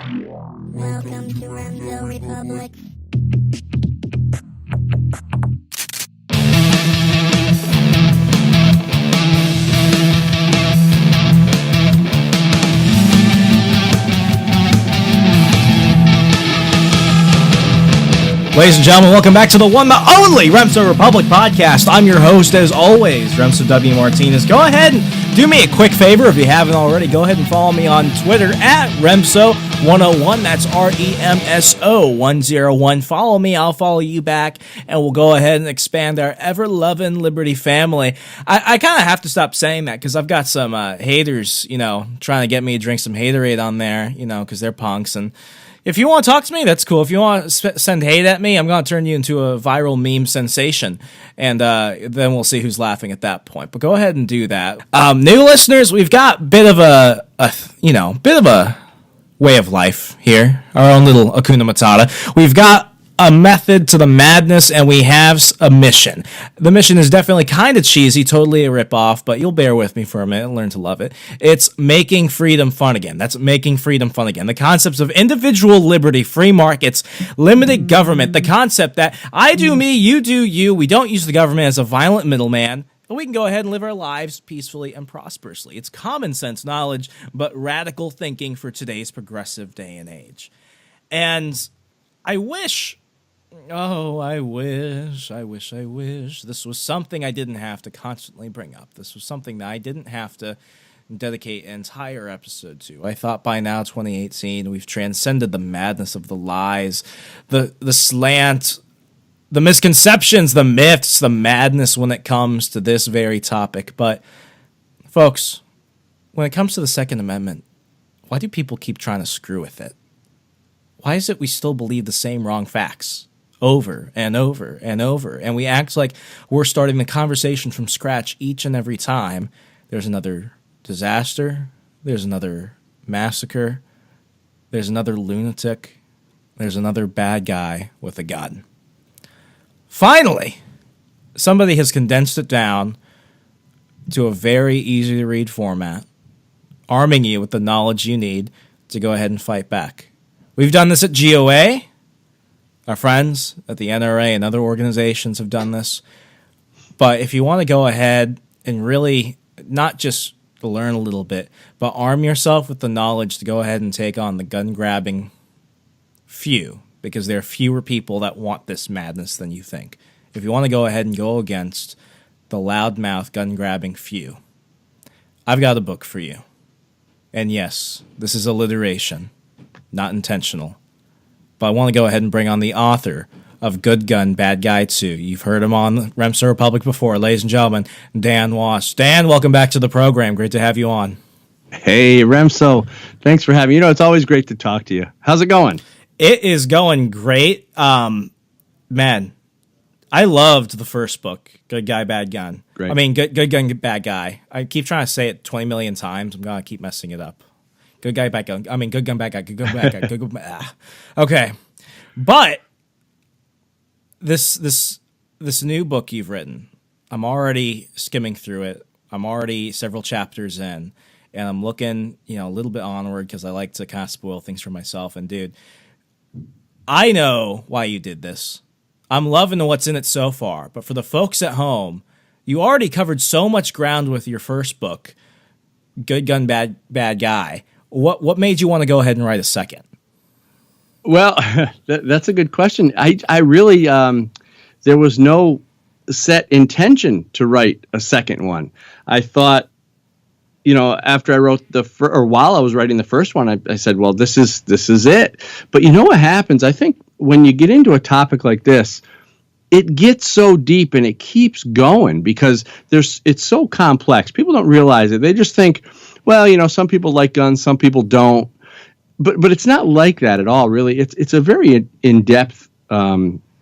Welcome to Remso Republic. Ladies and gentlemen, welcome back to the one, the only Remso Republic Podcast. I'm your host, as always, Remso W. Martinez. Go ahead and do me a quick favor if you haven't already. Go ahead and follow me on Twitter at Remso101. That's REMSO101. Follow me, I'll follow you back, and we'll go ahead and expand our ever-loving Liberty family. I kind of have to stop saying that because I've got some haters, trying to get me to drink some haterade on there, because they're punks. And if you want to talk to me, that's cool. If you want to send hate at me, I'm going to turn you into a viral meme sensation, and then we'll see who's laughing at that point. But go ahead and do that. New listeners, we've got a bit of a way of life here, our own little Hakuna Matata. We've got a method to the madness, and we have a mission. The mission is definitely kind of cheesy, totally a ripoff, but you'll bear with me for a minute and learn to love it. It's making freedom fun again. That's making freedom fun again. The concepts of individual liberty, free markets, limited government, the concept that I do me, you do you, we don't use the government as a violent middleman, and we can go ahead and live our lives peacefully and prosperously. It's common sense knowledge, but radical thinking for today's progressive day and age. And I wish this was something I didn't have to constantly bring up. This was something that I didn't have to dedicate an entire episode to. I thought by now, 2018, we've transcended the madness of the lies, the slant, the misconceptions, the myths, the madness when it comes to this very topic. But, folks, when it comes to the Second Amendment, why do people keep trying to screw with it? Why is it we still believe the same wrong facts over and over and over, and we act like we're starting the conversation from scratch each and every time there's another disaster, there's another massacre, there's another lunatic, there's another bad guy with a gun? Finally, somebody has condensed it down to a very easy-to-read format, arming you with the knowledge you need to go ahead and fight back. We've done this at GOA. Our friends at the NRA and other organizations have done this. But if you want to go ahead and really not just learn a little bit, but arm yourself with the knowledge to go ahead and take on the gun-grabbing few, because there are fewer people that want this madness than you think. If you want to go ahead and go against the loudmouth gun-grabbing few, I've got a book for you. And yes, this is alliteration, not intentional. But I want to go ahead and bring on the author of Good Gun, Bad Guy 2. You've heard him on Remso Republic before. Ladies and gentlemen, Dan Wos. Dan, welcome back to the program. Great to have you on. Hey, Remso. Thanks for having me. It's always great to talk to you. How's it going? It is going great. Man, I loved the first book, Good Guy, Bad Gun. Great. I mean, Good Gun, Bad Guy. I keep trying to say it 20 million times. I'm going to keep messing it up. Good guy, bad gun. I mean, good gun, bad guy. Good gun, bad guy. Good gun, Okay, but this new book you've written, I'm already skimming through it. I'm already several chapters in, and I'm looking, a little bit onward because I like to kind of spoil things for myself. And dude, I know why you did this. I'm loving what's in it so far. But for the folks at home, you already covered so much ground with your first book, Good Gun, Bad Guy. What made you want to go ahead and write a second? Well, that's a good question. I really, there was no set intention to write a second one. I thought, after I wrote while I was writing the first one, I said, well, this is it. But you know what happens? I think when you get into a topic like this, it gets so deep and it keeps going because it's so complex. People don't realize it. They just think, well, some people like guns, some people don't. But it's not like that at all, really. It's a very in-depth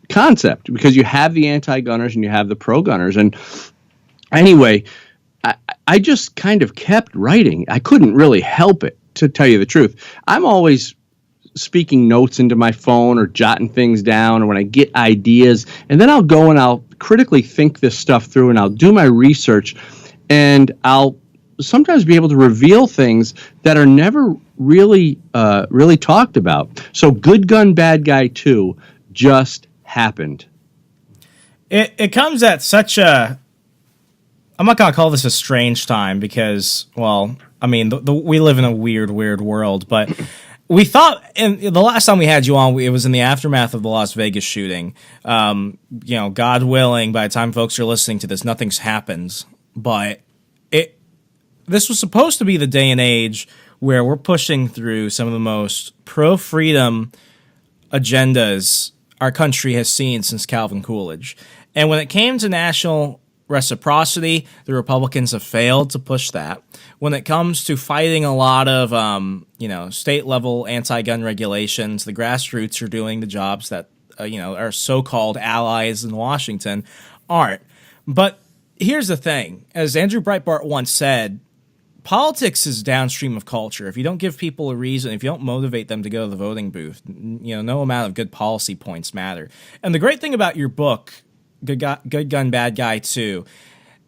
concept because you have the anti-gunners and you have the pro-gunners. And anyway, I just kind of kept writing. I couldn't really help it, to tell you the truth. I'm always speaking notes into my phone or jotting things down, or when I get ideas, and then I'll go and I'll critically think this stuff through and I'll do my research, and I'll sometimes be able to reveal things that are never really talked about. So Good Gun, Bad Guy 2 just happened. It comes at such a, I'm not going to call this a strange time because, well, I mean, we live in a weird world, but we thought, and the last time we had you on, it was in the aftermath of the Las Vegas shooting. God willing, by the time folks are listening to this, nothing's happened. But this was supposed to be the day and age where we're pushing through some of the most pro-freedom agendas our country has seen since Calvin Coolidge. And when it came to national reciprocity, the Republicans have failed to push that. When it comes to fighting a lot of, state-level anti-gun regulations, the grassroots are doing the jobs that, our so-called allies in Washington aren't. But here's the thing. As Andrew Breitbart once said, politics is downstream of culture. If you don't give people a reason, if you don't motivate them to go to the voting booth, no amount of good policy points matter. And the great thing about your book, Good Gun, Bad Guy 2,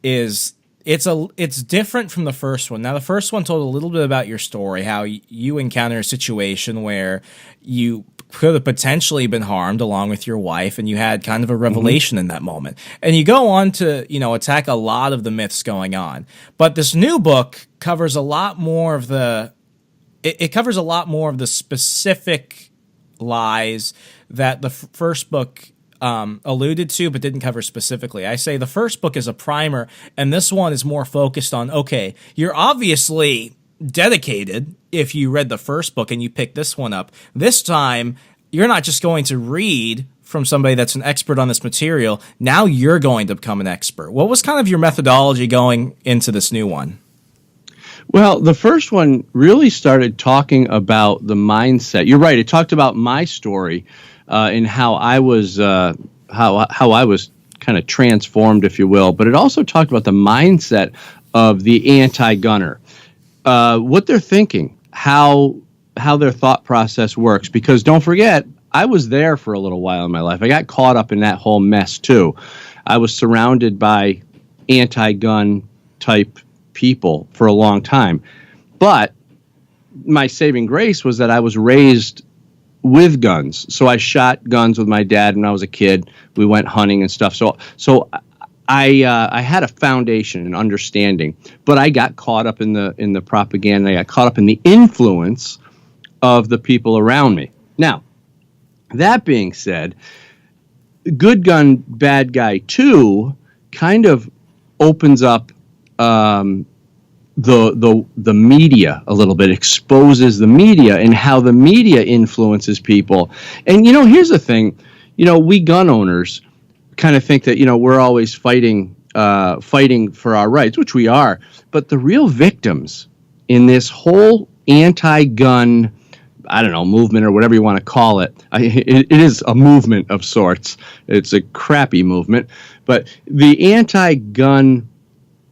is it's different from the first one. Now, the first one told a little bit about your story, how you encounter a situation where you could have potentially been harmed along with your wife, and you had kind of a revelation in that moment. And you go on to, attack a lot of the myths going on. But this new book covers a lot more of it covers a lot more of the specific lies that the first book alluded to but didn't cover specifically. I say the first book is a primer, and this one is more focused on, okay, you're obviously dedicated if you read the first book and you pick this one up. This time, you're not just going to read from somebody that's an expert on this material. Now you're going to become an expert. What was kind of your methodology going into this new one? Well, the first one really started talking about the mindset. You're right. It talked about my story and how I was how I was kind of transformed, if you will. But it also talked about the mindset of the anti-gunner, what they're thinking, how their thought process works. Because don't forget, I was there for a little while in my life. I got caught up in that whole mess too. I was surrounded by anti-gun type people for a long time. But my saving grace was that I was raised with guns. So I shot guns with my dad when I was a kid. We went hunting and stuff. So I had a foundation and understanding, but I got caught up in the propaganda. I got caught up in the influence of the people around me. Now, that being said, Good Gun, Bad Guy 2 kind of opens up the media a little bit, exposes the media and how the media influences people. And, here's the thing, we gun owners kind of think that, we're always fighting for our rights, which we are. But the real victims in this whole anti-gun, movement or whatever you want to call it. It is a movement of sorts. It's a crappy movement. But the anti-gun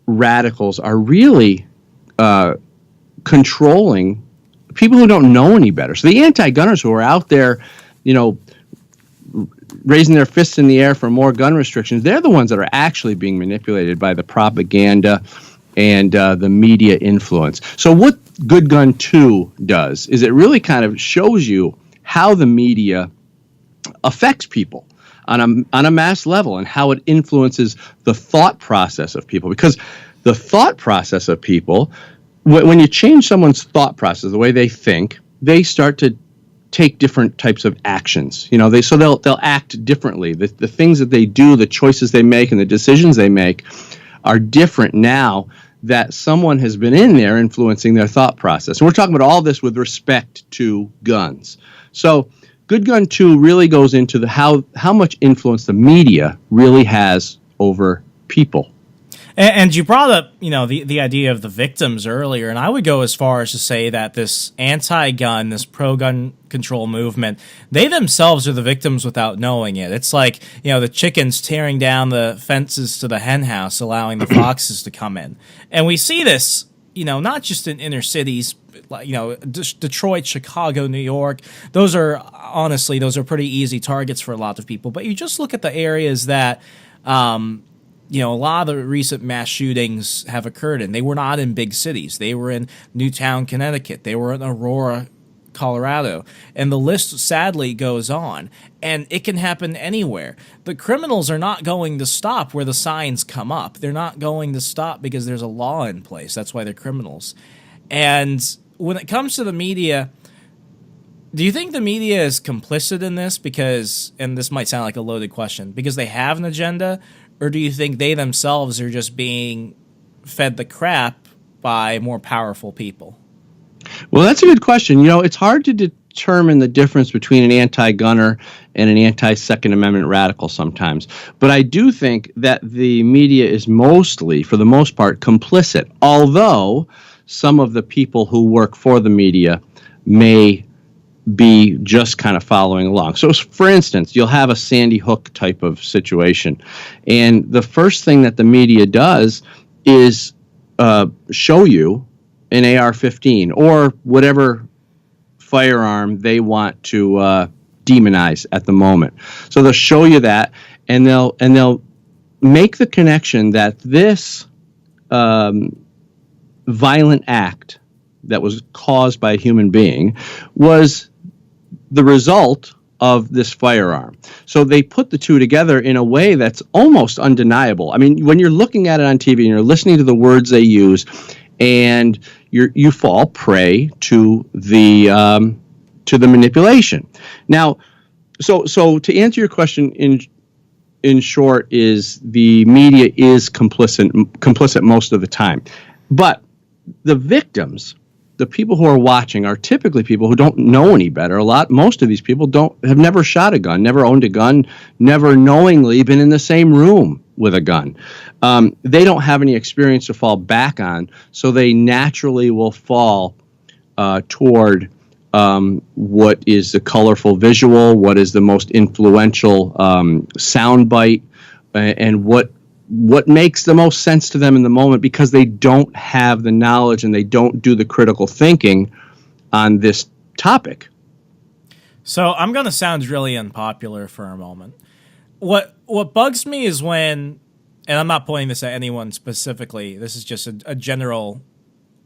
radicals are really controlling people who don't know any better. So the anti-gunners who are out there, raising their fists in the air for more gun restrictions, they're the ones that are actually being manipulated by the propaganda and the media influence. So what Good Gun 2 does is it really kind of shows you how the media affects people on a mass level and how it influences the thought process of people. Because the thought process of people, when you change someone's thought process, the way they think, they start to take different types of actions. They'll act differently. The things that they do, the choices they make, and the decisions they make are different now that someone has been in there influencing their thought process. And we're talking about all this with respect to guns. So Good Gun 2 really goes into how much influence the media really has over people. And you brought up, the idea of the victims earlier, and I would go as far as to say that this anti-gun, this pro-gun control movement, they themselves are the victims without knowing it. It's like, the chickens tearing down the fences to the hen house, allowing the foxes to come in. And we see this, not just in inner cities, Detroit, Chicago, New York. Those are pretty easy targets for a lot of people. But you just look at the areas that a lot of the recent mass shootings have occurred in. They were not in big cities. They were in Newtown, Connecticut. They were in Aurora, Colorado. And the list sadly goes on. And it can happen anywhere. The criminals are not going to stop where the signs come up. They're not going to stop because there's a law in place. That's why they're criminals. And when it comes to the media, do you think the media is complicit in this because, and this might sound like a loaded question, because they have an agenda? Or do you think they themselves are just being fed the crap by more powerful people? Well, that's a good question. It's hard to determine the difference between an anti-gunner and an anti-Second Amendment radical sometimes. But I do think that the media is mostly, for the most part, complicit, although some of the people who work for the media may be just kind of following along. So, for instance, you'll have a Sandy Hook type of situation. And the first thing that the media does is show you an AR-15 or whatever firearm they want to demonize at the moment. So they'll show you that, and they'll make the connection that this violent act that was caused by a human being was the result of this firearm. So they put the two together in a way that's almost undeniable. I mean, when you're looking at it on TV and you're listening to the words they use, and you fall prey to the manipulation. Now, so to answer your question in short, is the media is complicit most of the time, but the victims, the people who are watching, are typically people who don't know any better. Most of these people have never shot a gun, never owned a gun, never knowingly been in the same room with a gun. They don't have any experience to fall back on, so they naturally will fall toward what is the colorful visual, what is the most influential soundbite, and what makes the most sense to them in the moment, because they don't have the knowledge and they don't do the critical thinking on this topic. So I'm going to sound really unpopular for a moment. What bugs me is when, and I'm not pointing this at anyone specifically, this is just a general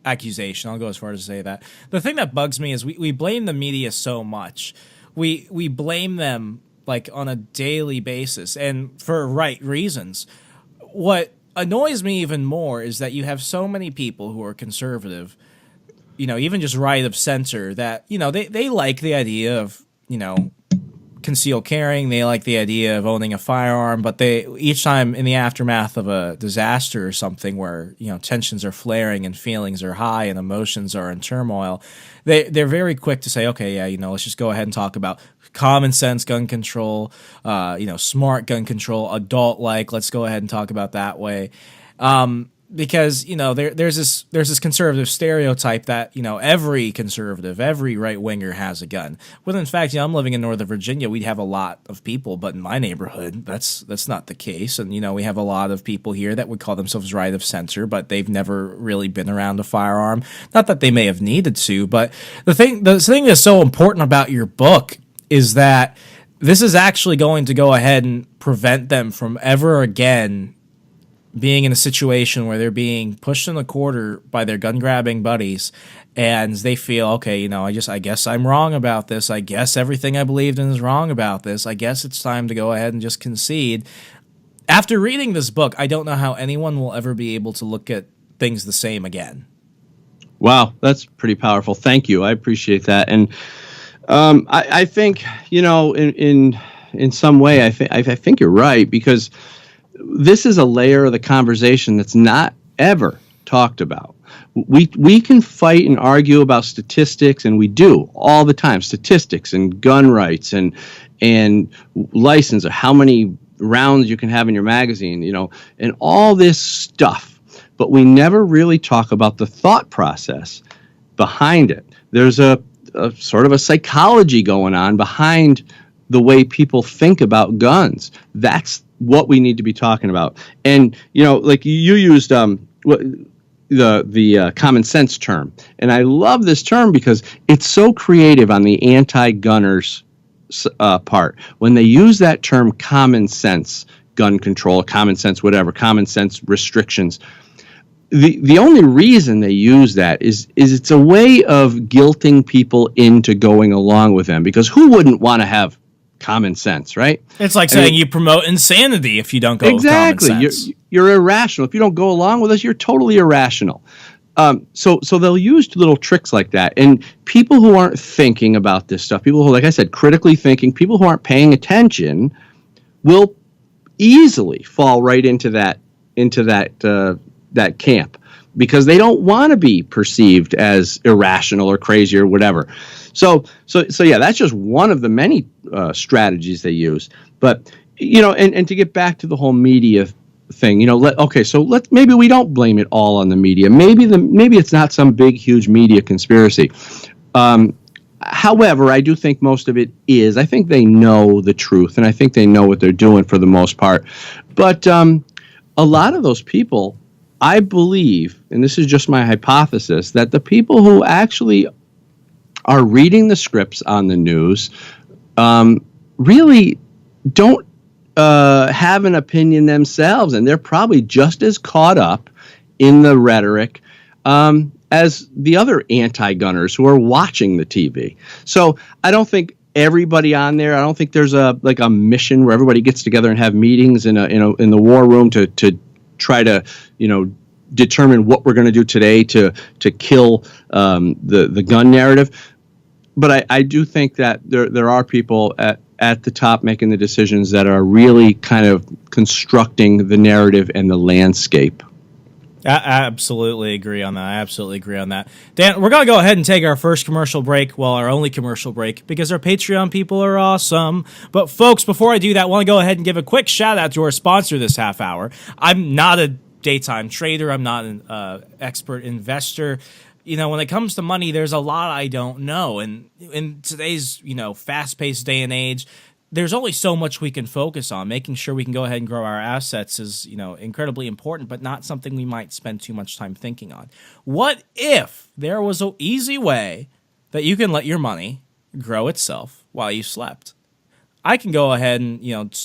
accusation. I'll go as far as to say that. The thing that bugs me is we blame the media so much. We blame them like on a daily basis, and for right reasons. What annoys me even more is that you have so many people who are conservative, even just right of censor, that, they like the idea of, concealed carrying. They like the idea of owning a firearm, but they, each time in the aftermath of a disaster or something where, tensions are flaring and feelings are high and emotions are in turmoil, they're very quick to say, okay, yeah, let's just go ahead and talk about common sense gun control, smart gun control, adult-like. Let's go ahead and talk about that way. Because, there's this conservative stereotype that, every conservative, every right-winger has a gun. When in fact, I'm living in Northern Virginia, we have a lot of people, but in my neighborhood, that's not the case. And, we have a lot of people here that would call themselves right of censor, but they've never really been around a firearm. Not that they may have needed to, but the thing that's so important about your book is that this is actually going to go ahead and prevent them from ever again being in a situation where they're being pushed in the corner by their gun-grabbing buddies, and they feel, okay, I guess I'm wrong about this. I guess everything I believed in is wrong about this. I guess it's time to go ahead and just concede. After reading this book, I don't know how anyone will ever be able to look at things the same again. Wow, that's pretty powerful. Thank you. I appreciate that. And I think, in some way, I think you're right, because this is a layer of the conversation that's not ever talked about. We can fight and argue about statistics, and we do all the time. Statistics and gun rights and license, or how many rounds you can have in your magazine, and all this stuff. But we never really talk about the thought process behind it. There's a sort of a psychology going on behind the way people think about guns. That's what we need to be talking about. And, like you used the common sense term. And I love this term because it's so creative on the anti-gunners part. When they use that term common sense, gun control, common sense, whatever, common sense restrictions. The only reason they use that is it's a way of guilting people into going along with them, because who wouldn't want to have common sense, right? It's like saying you promote insanity if you don't go exactly. with common sense. You're irrational. If you don't go along with us, you're totally irrational. So they'll use little tricks like that. And people who aren't thinking about this stuff, people who, like I said, critically thinking, people who aren't paying attention will easily fall right into that camp, because they don't want to be perceived as irrational or crazy or whatever. So yeah, that's just one of the many strategies they use. But and to get back to the whole media thing, maybe we don't blame it all on the media. Maybe it's not some big, huge media conspiracy. However, I do think most of it is. I think they know the truth, and I think they know what they're doing for the most part. But a lot of those people, I believe, and this is just my hypothesis, that the people who actually are reading the scripts on the news really don't have an opinion themselves, and they're probably just as caught up in the rhetoric as the other anti-gunners who are watching the TV. So I don't think everybody on there, I don't think there's a mission where everybody gets together and have meetings in the war room to try to determine what we're going to do today to kill the gun narrative. But I do think that there are people at the top making the decisions that are really kind of constructing the narrative and the landscape. I absolutely agree on that. Dan, we're going to go ahead and take our first commercial break, our only commercial break, because our Patreon people are awesome. But folks, before I do that, I want to go ahead and give a quick shout out to our sponsor this half hour. I'm not a daytime trader. I'm not an expert investor. When it comes to money, there's a lot I don't know. And in today's, fast-paced day and age, there's only so much we can focus on. Making sure we can go ahead and grow our assets is, incredibly important, but not something we might spend too much time thinking on. What if there was an easy way that you can let your money grow itself while you slept? I can go ahead and,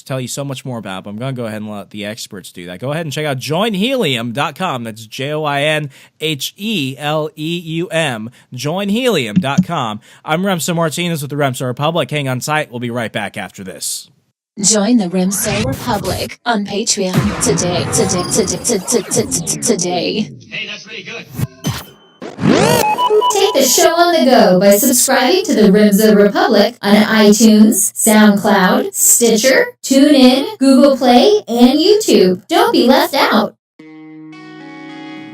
tell you so much more about it, but I'm going to go ahead and let the experts do that. Go ahead and check out joinhelium.com. That's JOINHELEUM. Joinhelium.com. I'm Remso Martinez with the Remso Republic. Hang on tight. We'll be right back after this. Join the Remso Republic on Patreon today. Hey, that's pretty good. Take the show on the go by subscribing to the Remso Republic on iTunes, SoundCloud, Stitcher, TuneIn, Google Play, and YouTube. Don't be left out.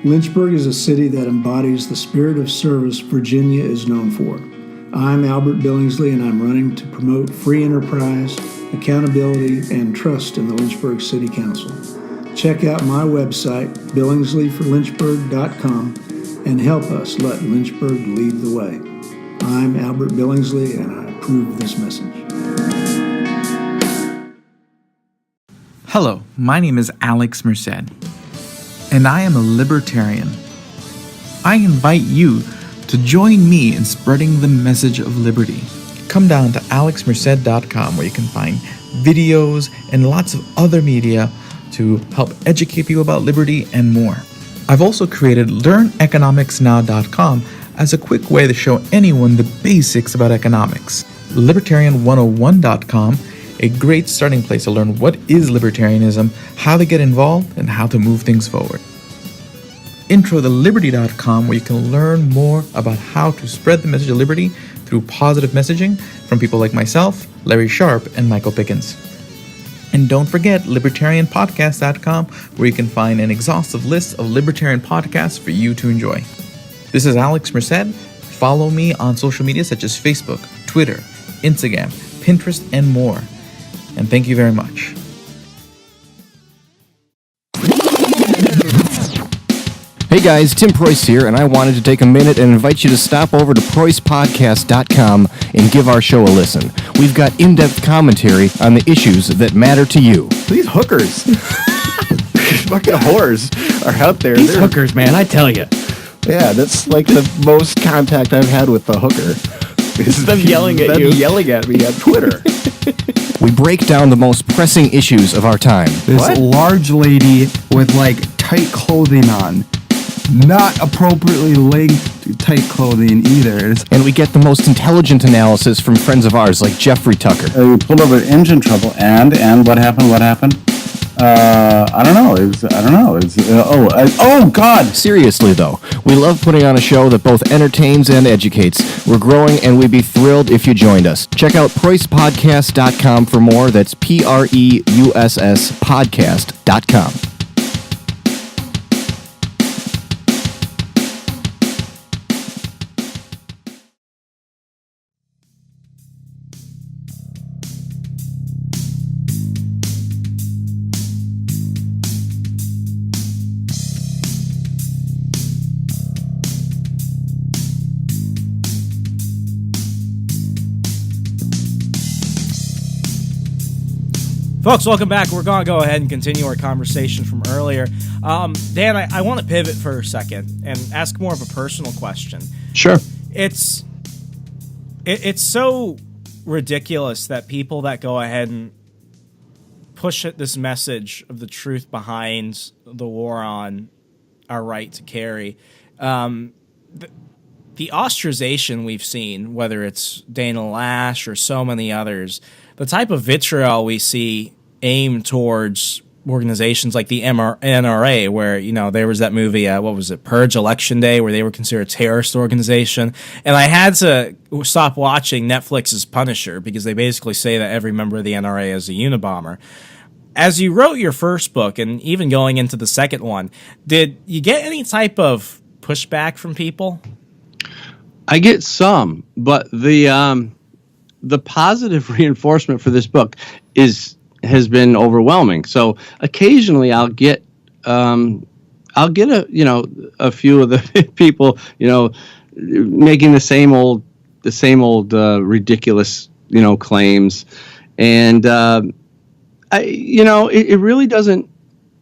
Lynchburg is a city that embodies the spirit of service Virginia is known for. I'm Albert Billingsley, and I'm running to promote free enterprise, accountability, and trust in the Lynchburg City Council. Check out my website, billingsleyforlynchburg.com, and help us let Lynchburg lead the way. I'm Albert Billingsley, and I approve this message. Hello, my name is Alex Merced, and I am a libertarian. I invite you to join me in spreading the message of liberty. Come down to alexmerced.com, where you can find videos and lots of other media to help educate people about liberty and more. I've also created LearnEconomicsNow.com as a quick way to show anyone the basics about economics. Libertarian101.com, a great starting place to learn what is libertarianism, how to get involved, and how to move things forward. IntroToLiberty.com, where you can learn more about how to spread the message of liberty through positive messaging from people like myself, Larry Sharp, and Michael Pickens. And don't forget LibertarianPodcast.com, where you can find an exhaustive list of libertarian podcasts for you to enjoy. This is Alex Merced. Follow me on social media such as Facebook, Twitter, Instagram, Pinterest, and more. And thank you very much. Hey guys, Tim Preuss here, and I wanted to take a minute and invite you to stop over to PreussPodcast.com and give our show a listen. We've got in-depth commentary on the issues that matter to you. These hookers, fucking whores, are out there. These hookers, man, I tell you. Yeah, that's like the most contact I've had with the hooker. Them yelling at you. Them yelling at me on Twitter. We break down the most pressing issues of our time. This large lady with like tight clothing on. Not appropriately linked tight clothing either. And we get the most intelligent analysis from friends of ours like Jeffrey Tucker. We pulled over engine trouble, and what happened? What happened? I don't know. Oh God! Seriously though, we love putting on a show that both entertains and educates. We're growing, and we'd be thrilled if you joined us. Check out ProycePodcast.com for more. That's PREUSS podcast.com. Folks, welcome back. We're going to go ahead and continue our conversation from earlier. Dan, I want to pivot for a second and ask more of a personal question. Sure. It's so ridiculous that people that go ahead and push this message of the truth behind the war on our right to carry, the ostracization we've seen, whether it's Dana Lash or so many others, the type of vitriol we see aimed towards organizations like the NRA, where, you know, there was that movie, what was it, Purge Election Day, where they were considered a terrorist organization. And I had to stop watching Netflix's Punisher because they basically say that every member of the NRA is a Unabomber. As you wrote your first book, and even going into the second one, did you get any type of pushback from people? I get some, but the positive reinforcement for this book has been overwhelming. So occasionally I'll get a few of the people, making the same old ridiculous, claims. And it really doesn't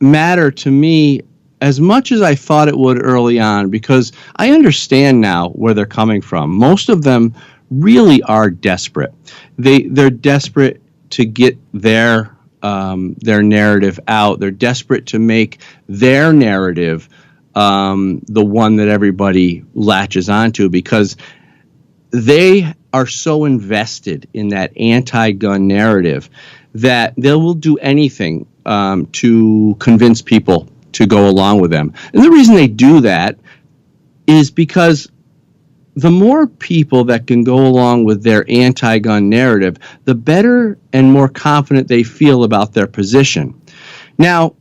matter to me as much as I thought it would early on, because I understand now where they're coming from. Most of them really are desperate. They're desperate to get their narrative out. They're desperate to make their narrative the one that everybody latches onto, because they are so invested in that anti-gun narrative that they will do anything to convince people to go along with them. And the reason they do that is because the more people that can go along with their anti-gun narrative, the better and more confident they feel about their position. Now,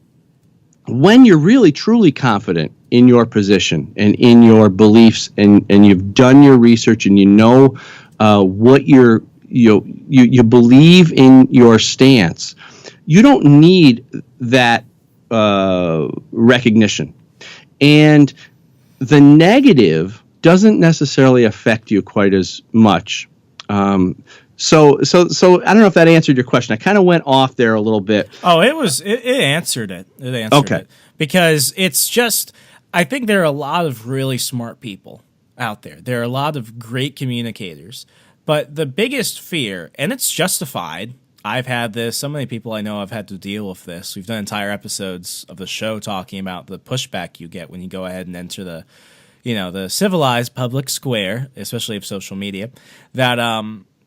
when you're really truly confident in your position and in your beliefs, and you've done your research and you know what you believe in your stance, you don't need that recognition. And the negative doesn't necessarily affect you quite as much. So I don't know if that answered your question. I kind of went off there a little bit. Oh, it answered it. It answered it. Because it's just, I think there are a lot of really smart people out there. There are a lot of great communicators. But the biggest fear, and it's justified, I've had this, so many people I know have had to deal with this. We've done entire episodes of the show talking about the pushback you get when you go ahead and enter the civilized public square, especially of social media, that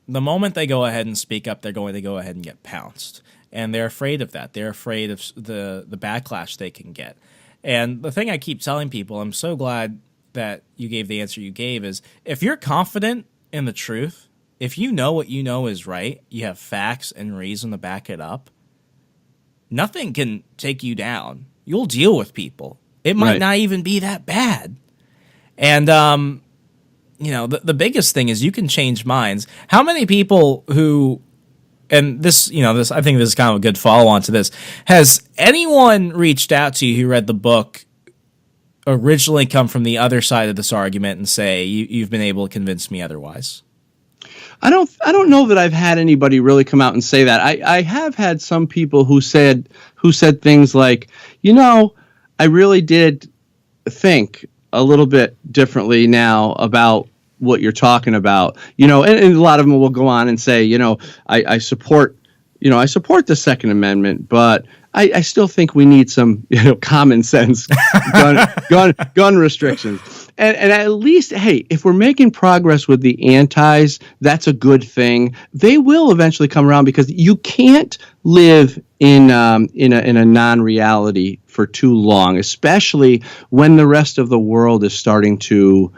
the moment they go ahead and speak up, they're going to go ahead and get pounced. And they're afraid of that. They're afraid of the backlash they can get. And the thing I keep telling people, I'm so glad that you gave the answer you gave, is if you're confident in the truth, if you know what you know is right, you have facts and reason to back it up, nothing can take you down. You'll deal with people. It might not even be that bad. And, the biggest thing is you can change minds. How many people who, and this, I think this is kind of a good follow-on to this, has anyone reached out to you who read the book originally come from the other side of this argument and say, you've been able to convince me otherwise? I don't know that I've had anybody really come out and say that. I have had some people who said things like, I really did think a little bit differently now about what you're talking about, and a lot of them will go on and say, I support I support the Second Amendment, but I still think we need some common sense gun restrictions. And at least, hey, if we're making progress with the antis, that's a good thing. They will eventually come around, because you can't live in a non-reality for too long, especially when the rest of the world is starting to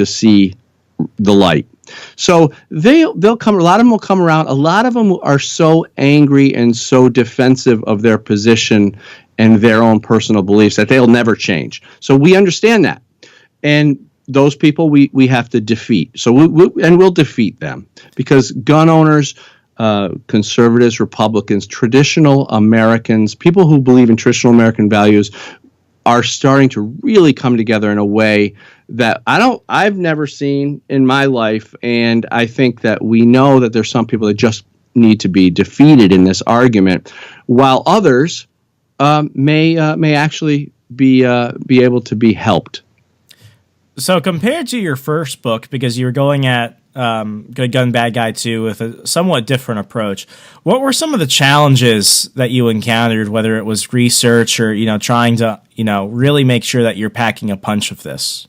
see the light. So they'll come. A lot of them will come around. A lot of them are so angry and so defensive of their position and their own personal beliefs that they'll never change. So we understand that, and those people we have to defeat. So we'll defeat them, because gun owners, conservatives, Republicans, traditional Americans, people who believe in traditional American values, are starting to really come together in a way that I've never seen in my life. And I think that we know that there's some people that just need to be defeated in this argument, while others may actually be able to be helped. So compared to your first book, because you were going at Good Gun, Bad Guy 2 with a somewhat different approach, what were some of the challenges that you encountered, whether it was research or, trying to, really make sure that you're packing a punch of this?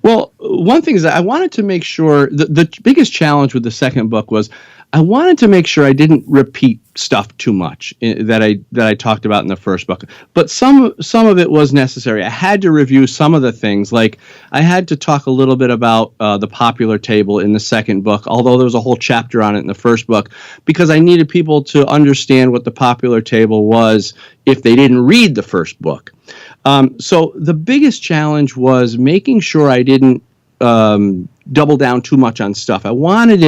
Well, one thing is that I wanted to make sure the biggest challenge with the second book was I wanted to make sure I didn't repeat stuff too much that I talked about in the first book. But some of it was necessary. I had to review some of the things. Like, I had to talk a little bit about the popular table in the second book, although there was a whole chapter on it in the first book, because I needed people to understand what the popular table was if they didn't read the first book. So the biggest challenge was making sure I didn't double down too much on stuff. I wanted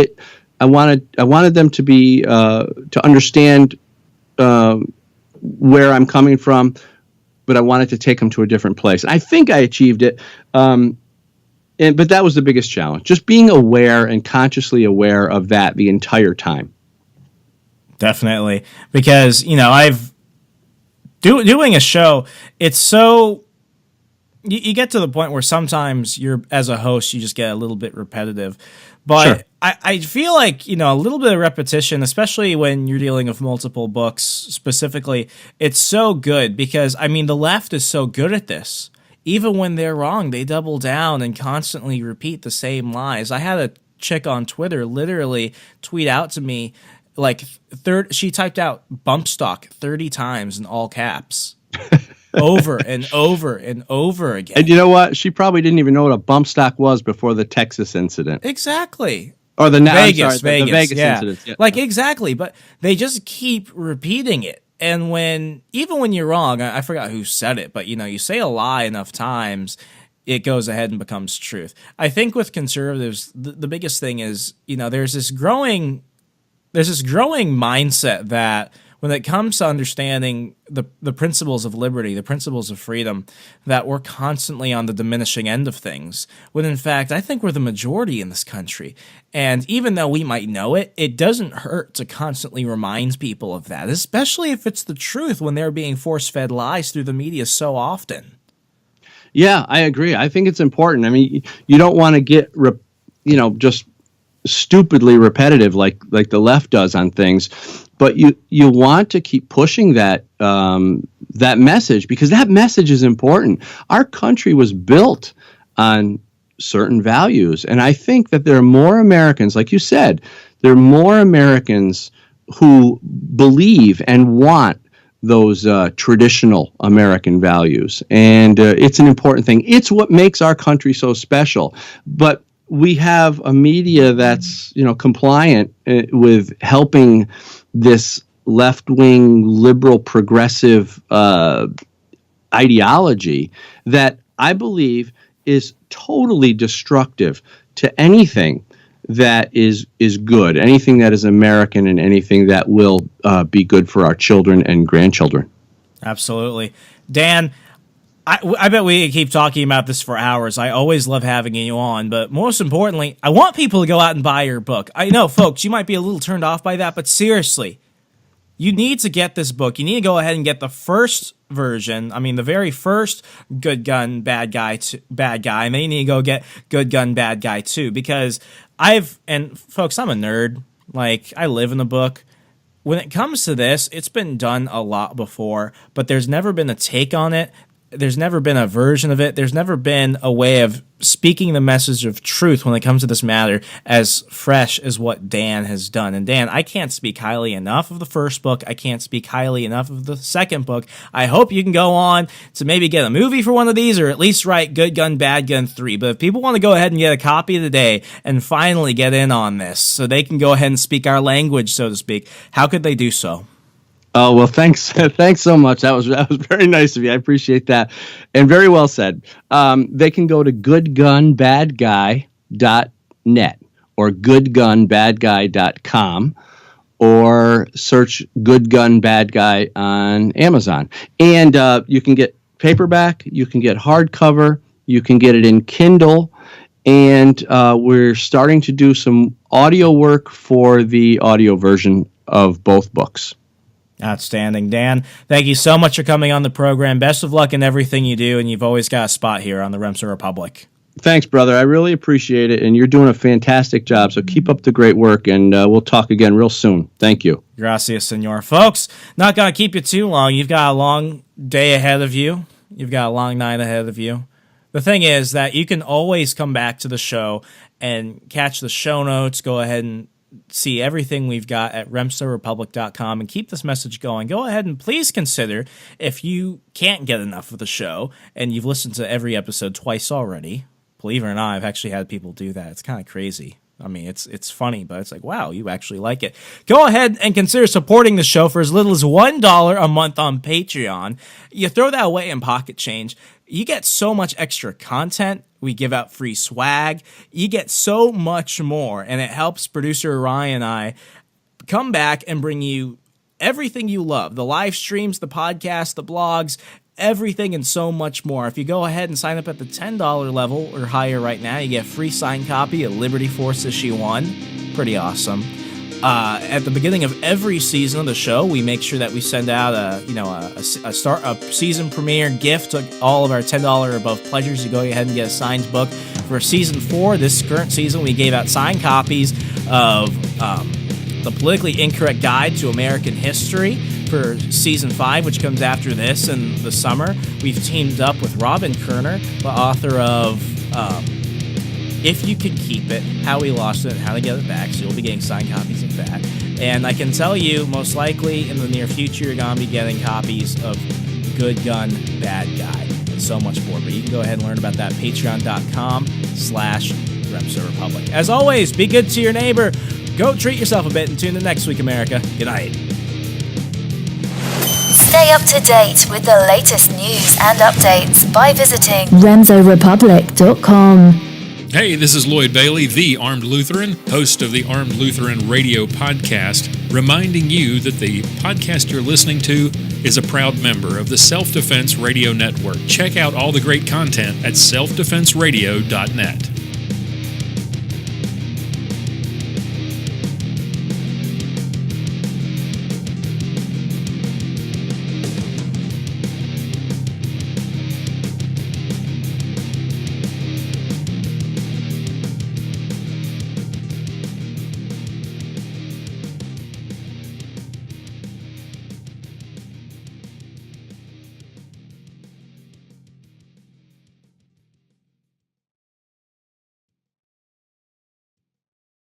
them to be to understand where I'm coming from, but I wanted to take them to a different place. I think I achieved it, but that was the biggest challenge: just being aware and consciously aware of that the entire time. Definitely, because I've doing a show. It's so you get to the point where sometimes as a host, you just get a little bit repetitive. But sure. I feel like, a little bit of repetition, especially when you're dealing with multiple books specifically, it's so good because, the left is so good at this. Even when they're wrong, they double down and constantly repeat the same lies. I had a chick on Twitter literally tweet out to me, she typed out bump stock 30 times in all caps. Over and over and over again. And you know what? She probably didn't even know what a bump stock was before the Texas incident. Exactly. Or the Vegas Vegas yeah. incident. Yeah. Exactly. But they just keep repeating it. And even when you're wrong, I forgot who said it, but you say a lie enough times, it goes ahead and becomes truth. I think with conservatives, the biggest thing is, there's this growing mindset that when it comes to understanding the principles of liberty, the principles of freedom, that we're constantly on the diminishing end of things, when in fact, I think we're the majority in this country. And even though we might know it, it doesn't hurt to constantly remind people of that, especially if it's the truth when they're being force-fed lies through the media so often. Yeah, I agree. I think it's important. You don't want to get, just stupidly repetitive like the left does on things. But you want to keep pushing that message, because that message is important. Our country was built on certain values, and I think that there are more Americans, like you said, there are more Americans who believe and want those traditional American values, and it's an important thing. It's what makes our country so special. But we have a media that's compliant with helping this left-wing liberal progressive ideology that I believe is totally destructive to anything that is good, anything that is American, and anything that will be good for our children and grandchildren. Absolutely. Dan, I bet we could keep talking about this for hours. I always love having you on, but most importantly, I want people to go out and buy your book. I know, folks, you might be a little turned off by that, but seriously, you need to get this book. You need to go ahead and get the first version. The very first Good Gun, Bad Guy, and then you need to go get Good Gun, Bad Guy 2, because and folks, I'm a nerd. I live in the book. when it comes to this, it's been done a lot before, but there's never been a take on it. There's never been a version of it. There's never been a way of speaking the message of truth when it comes to this matter as fresh as what Dan has done. And Dan, I can't speak highly enough of the first book. I can't speak highly enough of the second book. I hope you can go on to maybe get a movie for one of these, or at least write Good Gun, Bad Gun 3. But if people want to go ahead and get a copy today and finally get in on this so they can go ahead and speak our language, so to speak, how could they do so? Oh, well, thanks. Thanks so much. That was very nice of you. I appreciate that. And very well said. They can go to goodgunbadguy.net or goodgunbadguy.com or search Good Gun Bad Guy on Amazon. And you can get paperback, you can get hardcover, you can get it in Kindle, and we're starting to do some audio work for the audio version of both books. Outstanding. Dan, thank you so much for coming on the program. Best of luck in everything you do, and you've always got a spot here on the Remso Republic. Thanks, brother. I really appreciate it, and you're doing a fantastic job, so keep up the great work, and we'll talk again real soon. Thank you. Gracias, senor. Folks, not going to keep you too long. You've got a long day ahead of you. You've got a long night ahead of you. The thing is that you can always come back to the show and catch the show notes, go ahead and see everything we've got at remsorepublic.com and keep this message going. Go ahead and please consider, if you can't get enough of the show and you've listened to every episode twice already, believe it or not, I've actually had people do that. It's kind of crazy. I mean, it's funny, but it's like, wow, you actually like it. Go ahead and consider supporting the show for as little as $1 a month on Patreon. You throw that away in pocket change. You get so much extra content. We give out free swag. You get so much more, and it helps producer Ryan and I come back and bring you everything you love. The live streams, the podcasts, the blogs, everything and so much more. If you go ahead and sign up at the $10 level or higher right now, you get a free signed copy of Liberty Force Issue 1. Pretty awesome. At the beginning of every season of the show, we make sure that we send out a season premiere gift to all of our $10 or above pledgers. You go ahead and get a signed book. For season 4, this current season, we gave out signed copies of The Politically Incorrect Guide to American History. For season 5, which comes after this in the summer, we've teamed up with Robin Kerner, the author of If You Could Keep It, How We Lost It, and How to Get It Back. So you'll be getting signed copies of that. And I can tell you, most likely in the near future, you're going to be getting copies of Good Gun, Bad Guy, and so much more. But you can go ahead and learn about that at patreon.com/Remso Republic. As always, be good to your neighbor. Go treat yourself a bit and tune in next week, America. Good night. Stay up to date with the latest news and updates by visiting RemsoRepublic.com. Hey, this is Lloyd Bailey, the Armed Lutheran, host of the Armed Lutheran Radio Podcast, reminding you that the podcast you're listening to is a proud member of the Self-Defense Radio Network. Check out all the great content at selfdefenseradio.net.